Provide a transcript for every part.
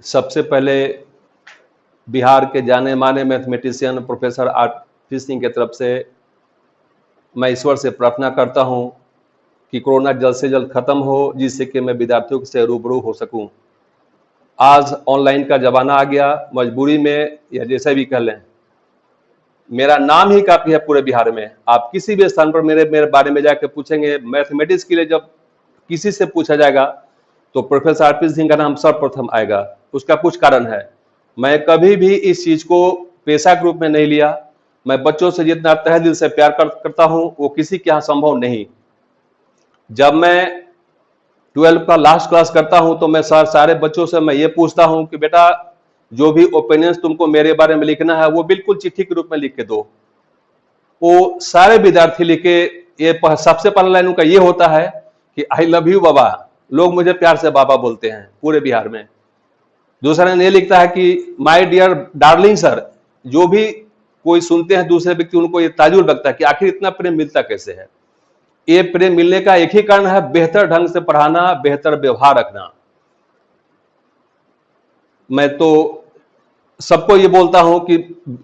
सबसे पहले बिहार के जाने माने मैथमेटिशियन प्रोफेसर आर.पी. सिंह की तरफ से मैं ईश्वर से प्रार्थना करता हूं कि कोरोना जल्द से जल्द खत्म हो, जिससे कि मैं विद्यार्थियों से रूबरू हो सकूं। आज ऑनलाइन का जमाना आ गया, मजबूरी में या जैसे भी कह लें, मेरा नाम ही काफी है पूरे बिहार में। आप किसी भी स्थान पर मेरे मेरे बारे में जाकर पूछेंगे, मैथमेटिक्स के लिए जब किसी से पूछा जाएगा तो प्रोफेसर आर.पी. सिंह का नाम सर्वप्रथम आएगा। उसका कुछ कारण है, मैं कभी भी इस चीज को पेशा के रूप में नहीं लिया। मैं बच्चों से जितना तहे दिल से प्यार करता हूं वो किसी के यहाँ संभव नहीं। जब मैं 12 का लास्ट क्लास करता हूं तो मैं सारे बच्चों से मैं ये पूछता हूं कि बेटा जो भी ओपिनियंस तुमको मेरे बारे में लिखना है वो बिल्कुल चिट्ठी के रूप में लिख के दो। वो सारे विद्यार्थी लिखे, ये सबसे पहला लाइन उनका ये होता है कि आई लव यू बाबा। लोग मुझे प्यार से बाबा बोलते हैं पूरे बिहार में। दूसरा लाइन ये लिखता है कि माय डियर डार्लिंग सर। जो भी कोई सुनते हैं दूसरे व्यक्ति, उनको ये ताजुब लगता है कि आखिर इतना प्रेम मिलता कैसे है। ये प्रेम मिलने का एक ही कारण है, बेहतर ढंग से पढ़ाना, बेहतर व्यवहार रखना। मैं तो सबको ये बोलता हूं कि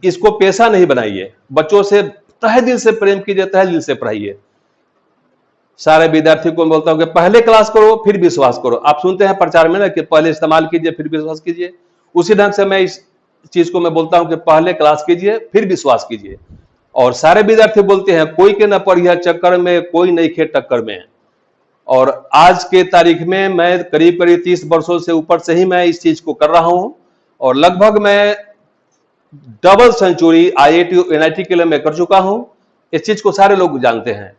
इसको पेशा नहीं बनाइए, बच्चों से तहे दिल से प्रेम कीजिए, तहे दिल से पढ़ाइए। सारे विद्यार्थी को बोलता हूं कि पहले क्लास करो फिर विश्वास करो। आप सुनते हैं प्रचार में ना कि पहले इस्तेमाल कीजिए फिर विश्वास कीजिए। उसी ढंग से मैं इस चीज को मैं बोलता हूं कि पहले क्लास कीजिए फिर विश्वास कीजिए। और सारे विद्यार्थी बोलते हैं कोई के न पढ़िया चक्कर में, कोई नहीं खे टक्कर में। और आज के तारीख में मैं करीब करीब 30 वर्षों से ऊपर से ही मैं इस चीज को कर रहा हूं और लगभग मैं डबल सेंचुरी IIT NIT के लिए मैं कर चुका हूं। इस चीज को सारे लोग जानते हैं।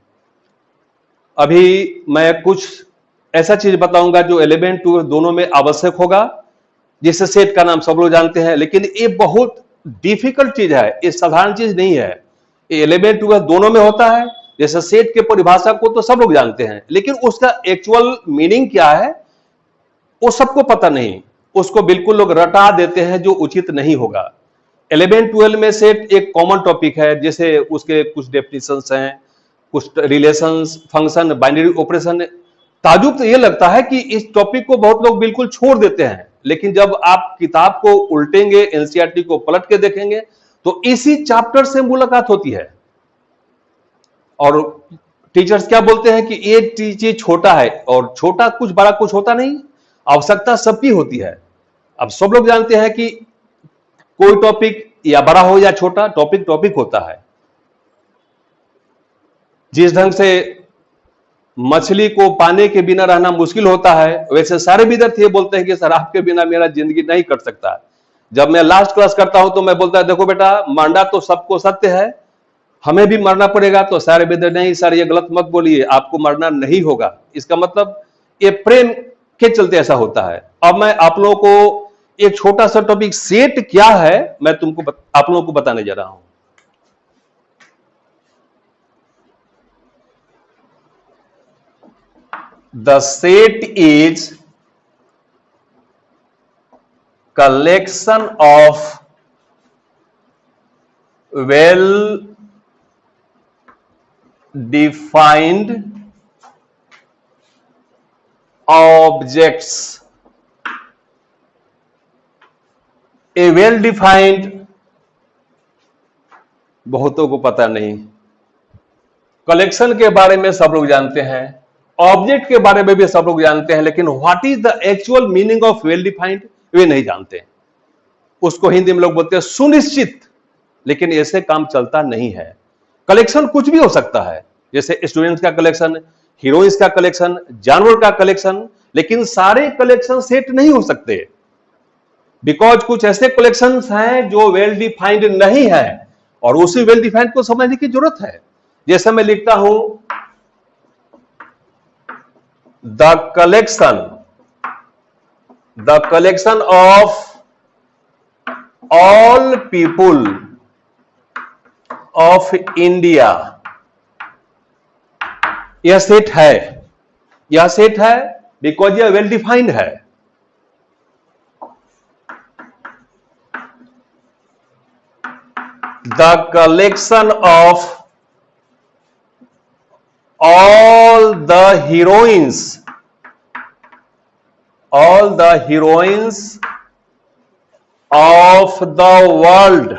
अभी मैं कुछ ऐसा चीज बताऊंगा जो 11 12 दोनों में आवश्यक होगा, जिससे सेट का नाम सब लोग जानते हैं। लेकिन ये बहुत डिफिकल्ट चीज है, ये साधारण चीज नहीं है। ये 11 12 दोनों में होता है। जैसे सेट के परिभाषा को तो सब लोग जानते हैं, लेकिन उसका एक्चुअल मीनिंग क्या है वो सबको पता नहीं। उसको बिल्कुल लोग रटा देते हैं, जो उचित नहीं होगा। 11 12 में सेट एक कॉमन टॉपिक है, जैसे उसके कुछ डेफिनेशंस हैं, कुछ रिलेशंस, फंक्शन, बाइनरी ऑपरेशन। ताजुब तो ये लगता है कि इस टॉपिक को बहुत लोग बिल्कुल छोड़ देते हैं, लेकिन जब आप किताब को उल्टेंगे, एनसीईआरटी को पलट के देखेंगे तो इसी चैप्टर से मुलाकात होती है। और टीचर्स क्या बोलते हैं कि ये चीज छोटा है, और छोटा कुछ बड़ा कुछ होता नहीं, आवश्यकता सबकी होती है। अब सब लोग जानते हैं कि कोई टॉपिक या बड़ा हो या छोटा, टॉपिक टॉपिक होता है। जिस ढंग से मछली को पानी के बिना रहना मुश्किल होता है, वैसे सारे विद्यार्थी ये बोलते हैं कि सर आपके बिना मेरा जिंदगी नहीं कट सकता। जब मैं लास्ट क्लास करता हूं तो मैं बोलता है देखो बेटा, मरना तो सबको सत्य है, हमें भी मरना पड़ेगा। तो सारे विद्यार्थी नहीं सर ये गलत मत बोलिए, आपको मरना नहीं होगा। इसका मतलब ये प्रेम के चलते ऐसा होता है। अब मैं आप लोगों को एक छोटा सा टॉपिक सेट क्या है मैं तुमको आप लोगों को बताने जा रहा हूं। The set is collection of well defined objects। A well defined बहुतों को पता नहीं, कलेक्शन के बारे में सब लोग जानते हैं, ऑब्जेक्ट के बारे में भी सब लोग जानते हैं, लेकिन what is the actual meaning of well defined वे नहीं जानते। उसको हिंदी में लोग बोलते हैं सुनिश्चित, लेकिन ऐसे काम चलता नहीं है। कलेक्शन कुछ भी हो सकता है, जैसे स्टूडेंट्स का कलेक्शन, हीरोइंस का कलेक्शन, जानवर का कलेक्शन, लेकिन सारे कलेक्शन सेट नहीं हो सकते। बिकॉज कुछ ऐसे कलेक्शन हैं जो वेल डिफाइंड नहीं है, और उसी वेल डिफाइंड को समझने की जरूरत है। जैसे मैं लिखता हूं the collection of all people of India. यह सेट है, यह सेट है बिकॉज यह वेल डिफाइंड है। The collection of all the heroines of the world.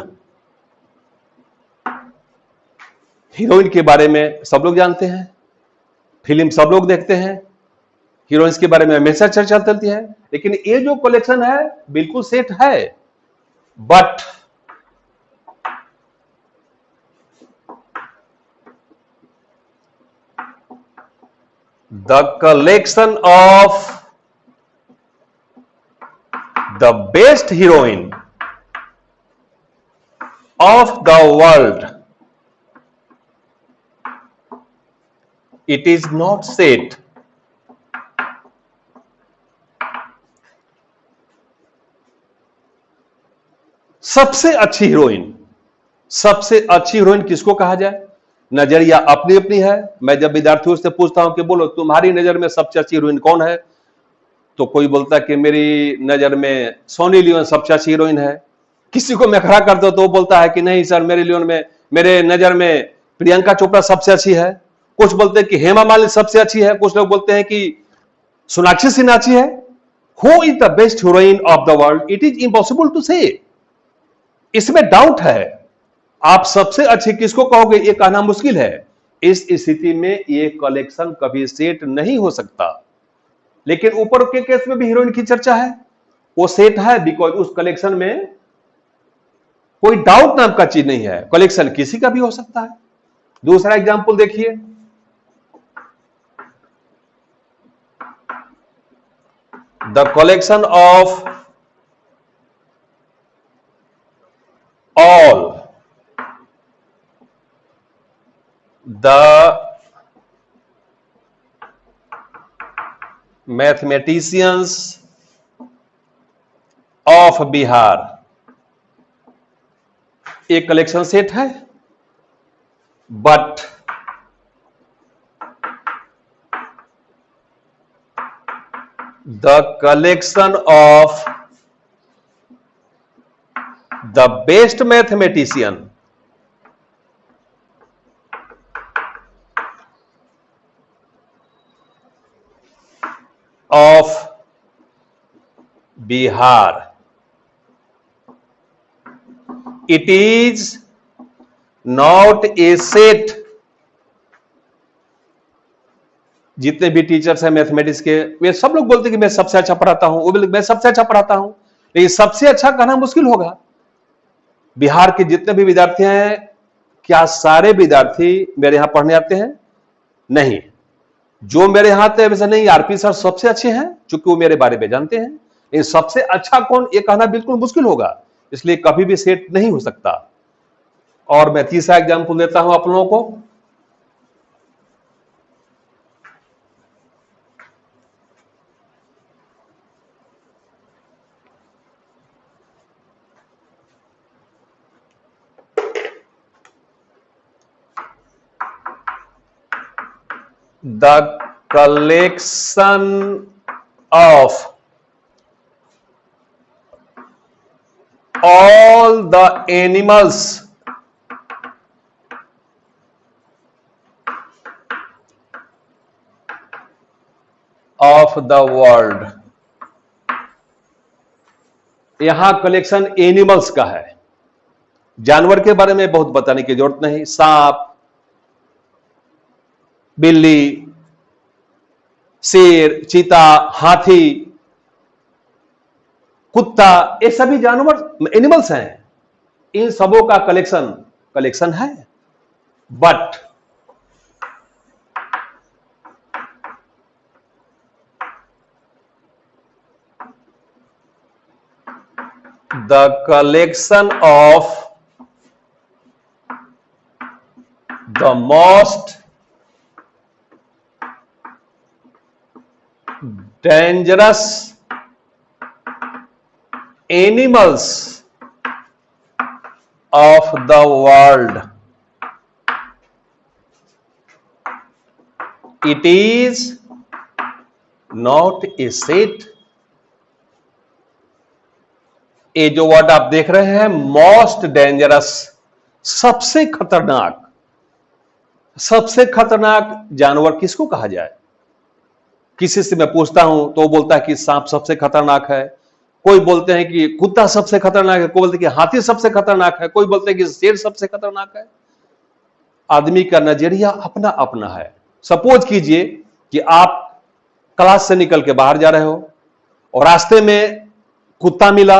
Heroine के बारे में सब लोग जानते हैं, फिल्म सब लोग देखते हैं, हीरोइंस के बारे में हमेशा चर्चा चलती है, लेकिन ये जो कलेक्शन है बिल्कुल सेट है, but the collection of the best heroine of the world, it is not set। सबसे अच्छी हीरोइन, सबसे अच्छी हीरोइन किसको कहा जाए? नजरिया अपनी अपनी है। मैं जब विद्यार्थियों से पूछता हूं कि बोलो तुम्हारी नजर में सबसे अच्छी हीरोइन कौन है, तो कोई बोलता है कि मेरी नजर में सोनी लियोन सबसे अच्छी हीरोइन है। किसी को मैं खड़ा करता हूं तो वो बोलता है कि नहीं सर, मेरे नजर में प्रियंका चोपड़ा सबसे अच्छी है। कुछ बोलते हैं कि हेमा मालिनी सबसे अच्छी है, कुछ लोग बोलते हैं कि सोनाक्षी सिन्हा अच्छी है। Who is the best heroine of the world? It is impossible to say, इसमें डाउट है। आप सबसे अच्छे किसको कहोगे ये कहना मुश्किल है। इस स्थिति में ये कलेक्शन कभी सेट नहीं हो सकता। लेकिन ऊपर के केस में भी हीरोइन की चर्चा है, वो सेट है बिकॉज उस कलेक्शन में कोई डाउट नाम का चीज नहीं है, कलेक्शन किसी का भी हो सकता है। दूसरा एग्जांपल देखिए, the collection of all the mathematicians of Bihar, एक कलेक्शन सेट है, but the collection of the best mathematician of Bihar, it is not a set। जितने भी टीचर्स हैं मैथमेटिक्स के, वे सब लोग बोलते हैं कि मैं सबसे अच्छा पढ़ाता हूं, वो भी मैं सबसे अच्छा पढ़ाता हूं, लेकिन सबसे अच्छा कहना मुश्किल होगा। बिहार के जितने भी विद्यार्थी हैं, क्या सारे विद्यार्थी मेरे यहां पढ़ने आते हैं? नहीं। जो मेरे यहां आते हैं वैसे नहीं, आरपी सर सबसे अच्छे हैं क्योंकि वो मेरे बारे में जानते हैं, लेकिन सबसे अच्छा कौन ये कहना बिल्कुल मुश्किल होगा, इसलिए कभी भी सेट नहीं हो सकता। और मैं तीसरा एग्जाम्पल देता हूं आप लोगों को, the collection of all the animals of the world। यहां कलेक्शन एनिमल्स का है, जानवर के बारे में बहुत बताने की जरूरत नहीं। सांप, बिल्ली, शेर, चीता, हाथी, कुत्ता, ये सभी जानवर एनिमल्स हैं। इन सबों का कलेक्शन है, but the collection of the most dangerous animals of the world, it is not a set। ये जो वर्ड आप देख रहे हैं, मोस्ट डेंजरस, सबसे खतरनाक जानवर किसको कहा जाए? किसी से मैं पूछता हूं तो वो बोलता है कि सांप सबसे खतरनाक है, कोई बोलते हैं कि कुत्ता सबसे खतरनाक है, कोई बोलते हैं कि हाथी सबसे खतरनाक है, कोई बोलते हैं कि शेर सबसे खतरनाक है। आदमी का नजरिया अपना अपना है। सपोज कीजिए कि आप क्लास से निकल के बाहर जा रहे हो और रास्ते में कुत्ता मिला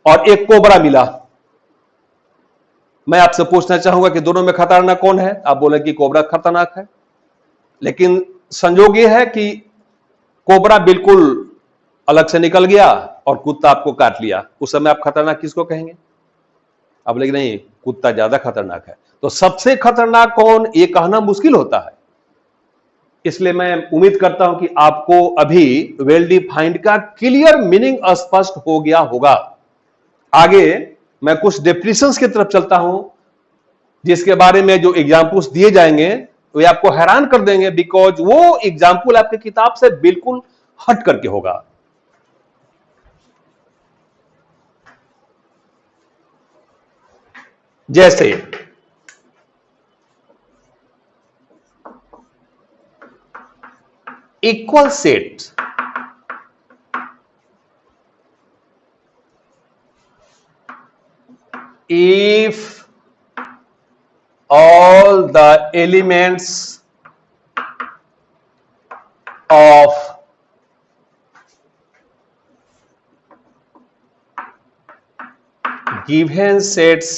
और एक कोबरा मिला। मैं आपसे पूछना चाहूंगा कि दोनों में खतरनाक कौन है? आप बोले कि कोबरा खतरनाक है, लेकिन संजोग यह है कि कोबरा बिल्कुल अलग से निकल गया और कुत्ता आपको काट लिया। उस समय आप खतरनाक किसको कहेंगे? अब लेकिन नहीं, कुत्ता ज्यादा खतरनाक है। तो सबसे खतरनाक कौन, ये कहना मुश्किल होता है। इसलिए मैं उम्मीद करता हूं कि आपको अभी वेल डिफाइंड का क्लियर मीनिंग स्पष्ट हो गया होगा। आगे मैं कुछ डेफिनेशंस की तरफ चलता हूं, जिसके बारे में जो एग्जाम्पल्स दिए जाएंगे वे आपको हैरान कर देंगे, बिकॉज वो एग्जाम्पल आपकी किताब से बिल्कुल हट करके होगा। जैसे equal set, if all the elements of given sets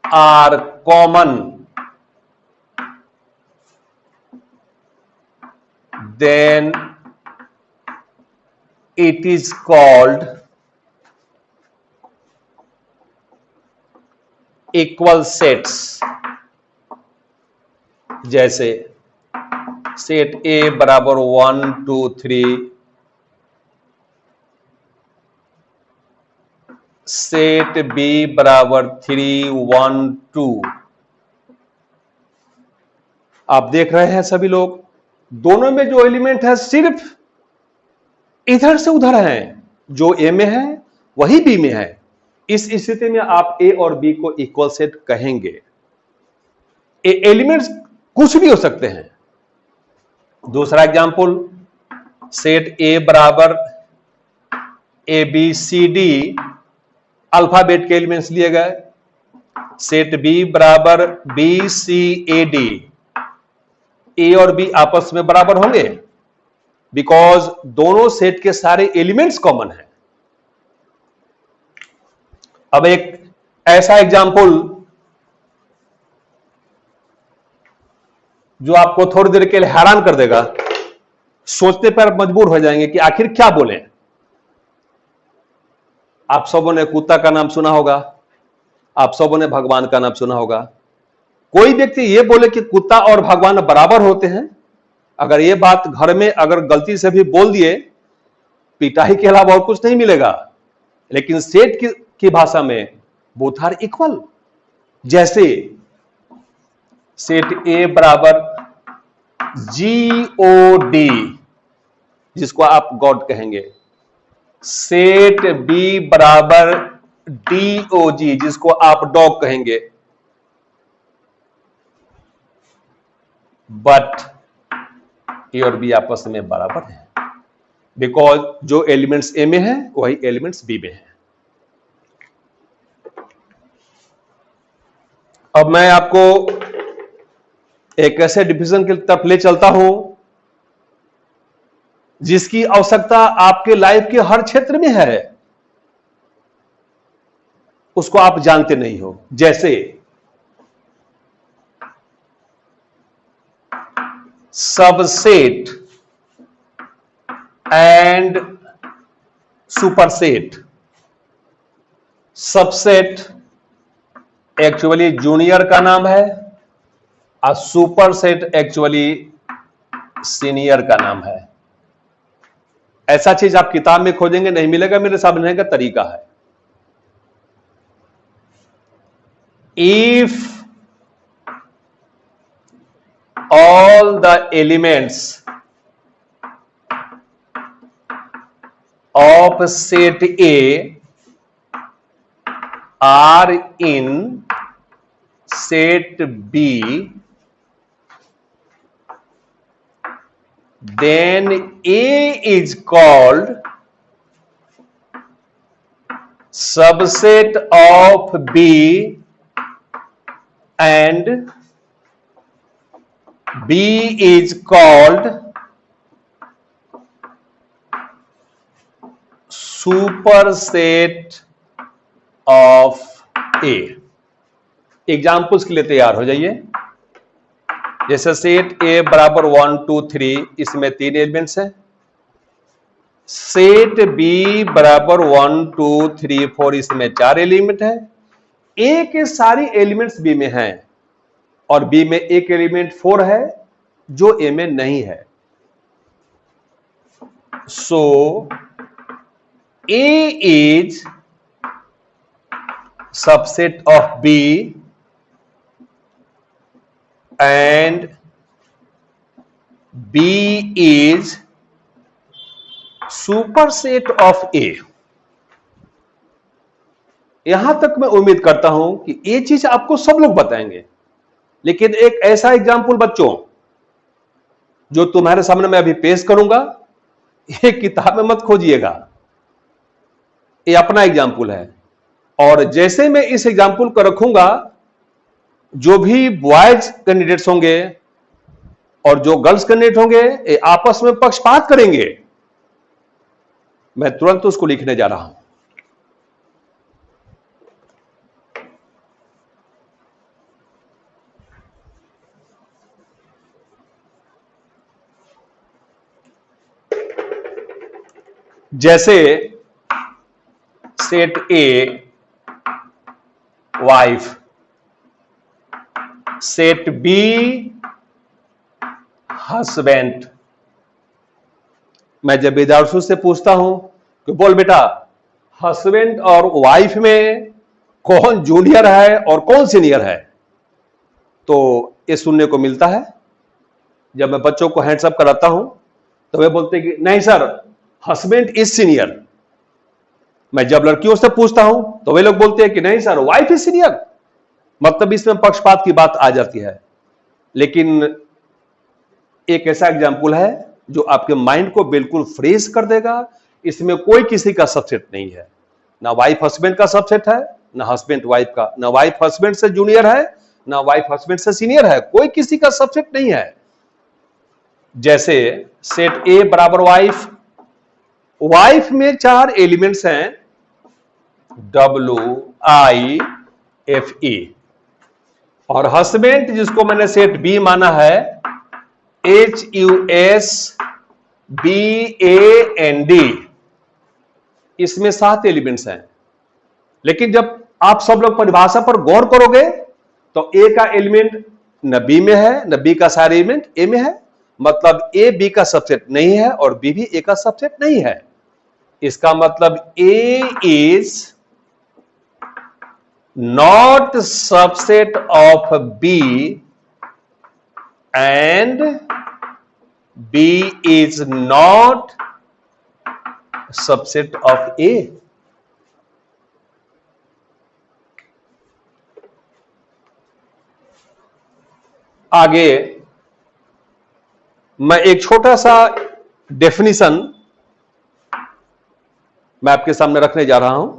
are common, then it is called equal sets. जैसे सेट ए बराबर 1 2 3, सेट बी बराबर 3 1 2। आप देख रहे हैं सभी लोग, दोनों में जो एलिमेंट है सिर्फ इधर से उधर है। जो ए में है वही बी में है। इस स्थिति में आप ए और बी को इक्वल सेट कहेंगे। एलिमेंट्स कुछ भी हो सकते हैं। दूसरा एग्जांपल, सेट ए बराबर A B C D, alphabet के एलिमेंट्स लिए गए। सेट बी बराबर B C A D, A और बी आपस में बराबर होंगे बिकॉज दोनों सेट के सारे एलिमेंट्स कॉमन हैं। अब एक ऐसा एग्जांपल जो आपको थोड़ी देर के लिए हैरान कर देगा, सोचने पर मजबूर हो जाएंगे कि आखिर क्या बोले। आप सबों ने कुत्ता का नाम सुना होगा, आप सबों ने भगवान का नाम सुना होगा। कोई व्यक्ति यह बोले कि कुत्ता और भगवान बराबर होते हैं, अगर यह बात घर में अगर गलती से भी बोल दिए, पिटाई के अलावा और कुछ नहीं मिलेगा। लेकिन सेठ की भाषा में बोथ आर इक्वल। जैसे सेट ए बराबर GOD, जिसको आप गॉड कहेंगे। सेट बी बराबर DOG, जिसको आप डॉग कहेंगे। बट ए और बी आपस में बराबर है बिकॉज जो एलिमेंट्स ए में है वही एलिमेंट्स बी में है। अब मैं आपको एक ऐसे डिवीजन की तरफ ले चलता हूं जिसकी आवश्यकता आपके लाइफ के हर क्षेत्र में है, उसको आप जानते नहीं हो। जैसे subset and superset. Subset actually junior का नाम है और सुपरसेट एक्चुअली सीनियर का नाम है। ऐसा चीज आप किताब में खोजेंगे नहीं मिलेगा, मेरे समझने का तरीका है। If all the elements of set A are in set B, then A is called subset of B and B is called superset of A। Examples के लिए तैयार हो जाइए। जैसे सेट ए बराबर 1 2 3, इसमें 3 एलिमेंट्स हैं। सेट बी बराबर 1 2 3 4, इसमें 4 एलिमेंट है। ए के सारी एलिमेंट्स बी में हैं और बी में एक एलिमेंट 4 है जो ए में नहीं है। So A is subset of B and B is superset of A। यहां तक मैं उम्मीद करता हूं कि ये चीज आपको सब लोग बताएंगे, लेकिन एक ऐसा एग्जाम्पल बच्चों जो तुम्हारे सामने मैं अभी पेश करूंगा, ये किताब में मत खोजिएगा, ये अपना एग्जाम्पल है। और जैसे मैं इस एग्जाम्पल को रखूंगा, जो भी बॉयज कैंडिडेट्स होंगे और जो गर्ल्स कैंडिडेट होंगे, ये आपस में पक्षपात करेंगे। मैं तुरंत उसको लिखने जा रहा हूं। जैसे set a wife, set be husband. मैं जब विद्यार्थियों से पूछता हूं कि बोल बेटा, हस्बैंड और वाइफ में कौन जूनियर है और कौन सीनियर है, तो ये सुनने को मिलता है। जब मैं बच्चों को हैंड्स अप कराता हूं तो वे बोलते हैं कि नहीं सर, हस्बैंड इज सीनियर। मैं जब लड़कियों से पूछता हूं तो वे लोग बोलते हैं कि नहीं सर, वाइफ इज सीनियर। मतलब इसमें पक्षपात की बात आ जाती है। लेकिन एक ऐसा एग्जाम्पल है जो आपके माइंड को बिल्कुल फ्रेश कर देगा। इसमें कोई किसी का सबसेट नहीं है, ना वाइफ हस्बैंड का सबसेट है, ना हस्बैंड वाइफ का, ना वाइफ हस्बैंड से जूनियर है, ना वाइफ हस्बैंड से सीनियर है। कोई किसी का सबसेट नहीं है। जैसे सेट ए बराबर वाइफ, वाइफ में 4 एलिमेंट्स हैं, WIFE, और हस्बैंड जिसको मैंने सेट बी माना है, HUSBAND, इसमें 7 एलिमेंट्स हैं। लेकिन जब आप सब लोग परिभाषा पर गौर करोगे तो ए का एलिमेंट न बी में है, न बी का सारे एलिमेंट ए में है। मतलब ए बी का सबसेट नहीं है और बी भी ए का सबसेट नहीं है। इसका मतलब ए is not subset of B and B is not subset of A। आगे मैं एक छोटा सा डेफिनेशन मैं आपके सामने रखने जा रहा हूं।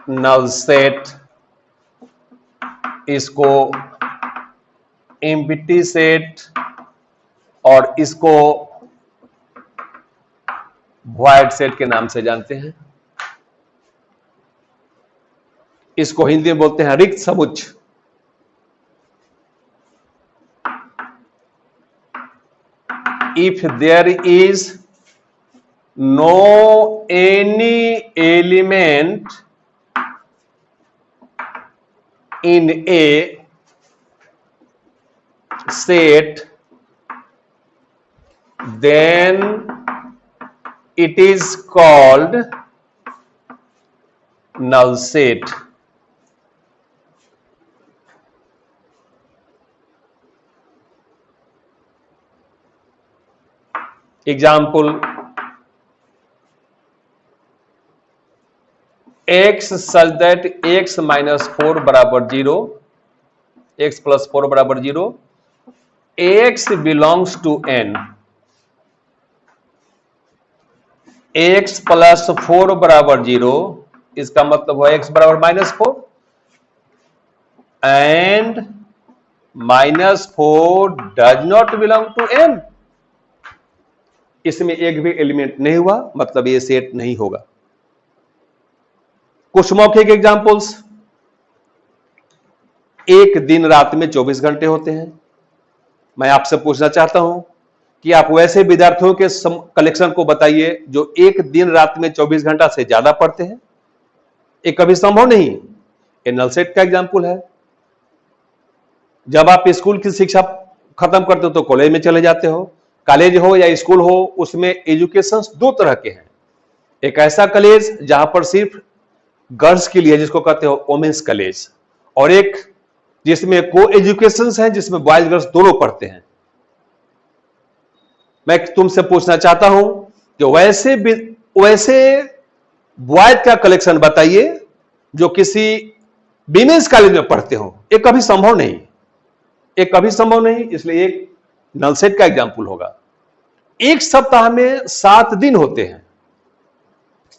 नल सेट, इसको एम्प्टी सेट और इसको वॉइड सेट के नाम से जानते हैं। इसको हिंदी में बोलते हैं रिक्त समुच्च। If there is no any element in a set, then it is called null set। Example, x such that x minus 4 बराबर 0, x plus 4 बराबर 0, x belongs to n, x plus 4 बराबर 0, इसका मतलब है x बराबर -4 and -4 does not belong to n। इसमें एक भी एलिमेंट नहीं हुआ, मतलब ये सेट नहीं होगा। कुछ मौखिक एग्जांपल्स, एक दिन रात में 24 घंटे होते हैं। मैं आपसे पूछना चाहता हूं कि आप वैसे विद्यार्थियों के कलेक्शन को बताइए जो एक दिन रात में 24 घंटा से ज्यादा पढ़ते हैं। ये कभी संभव नहीं। ये नल सेट का एग्जाम्पल है। जब आप स्कूल की शिक्षा खत्म करते हो तो कॉलेज में चले जाते हो। कॉलेज हो या स्कूल हो, उसमें एजुकेशन दो तरह के हैं। एक ऐसा कॉलेज जहां पर सिर्फ गर्ल्स के लिए, जिसको कहते हो वोमेन्स कॉलेज, और एक जिसमें को एजुकेशन है, जिसमें बॉयज गर्ल्स दोनों पढ़ते हैं। मैं तुमसे पूछना चाहता हूं कि वैसे बॉयज का कलेक्शन बताइए जो किसी विमेंस कॉलेज में पढ़ते हो। ये कभी संभव नहीं, ये कभी संभव नहीं। इसलिए एक नल सेट का एग्जाम्पल होगा। एक सप्ताह में 7 दिन होते हैं,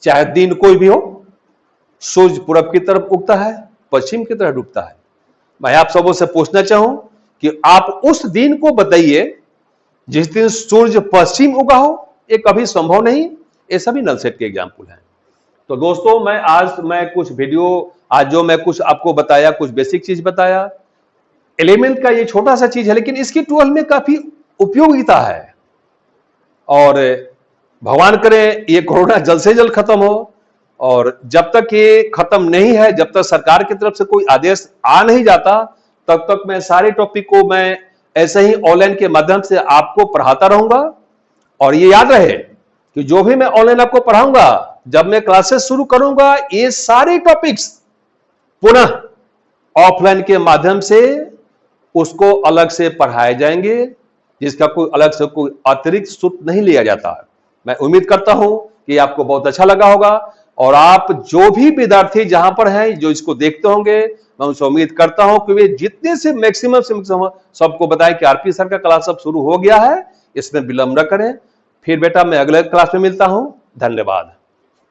चाहे दिन कोई भी हो। सूर्य पूरब की तरफ उगता है, पश्चिम की तरफ डूबता है। मैं आप सबों से पूछना चाहूं कि आप उस दिन को बताइए जिस दिन सूर्य पश्चिम उगा हो। ये कभी संभव नहीं। ये सभी नल सेट के एग्जाम्पल हैं। तो दोस्तों, मैं कुछ वीडियो आज जो मैं कुछ आपको बताया, कुछ बेसिक चीज बताया। एलिमेंट का ये छोटा सा चीज है, लेकिन इसकी 12 में काफी उपयोगिता है। और भगवान करे ये कोरोना जल्द से जल्द खत्म हो। और जब तक ये खत्म नहीं है, जब तक सरकार की तरफ से कोई आदेश आ नहीं जाता, तब तक मैं सारे टॉपिक को मैं ऐसे ही ऑनलाइन के माध्यम से आपको पढ़ाता रहूंगा। और ये याद रहे कि जो भी मैं ऑनलाइन आपको पढ़ाऊंगा, जब मैं क्लासेस शुरू करूंगा, ये सारे टॉपिक्स पुनः ऑफलाइन के माध्यम से उसको अलग से पढ़ाए जाएंगे, जिसका कोई अलग से कोई अतिरिक्त शुल्क नहीं लिया जाता। मैं उम्मीद करता हूं कि आपको बहुत अच्छा लगा होगा। और आप जो भी विद्यार्थी जहां पर हैं, जो इसको देखते होंगे, मैं उनसे उम्मीद करता हूं कि वे जितने से मैक्सिमम सबको बताएं कि आरपी सर का क्लास अब शुरू हो गया है। इसमें विलंब न करें। फिर बेटा मैं अगले क्लास में मिलता हूं। धन्यवाद।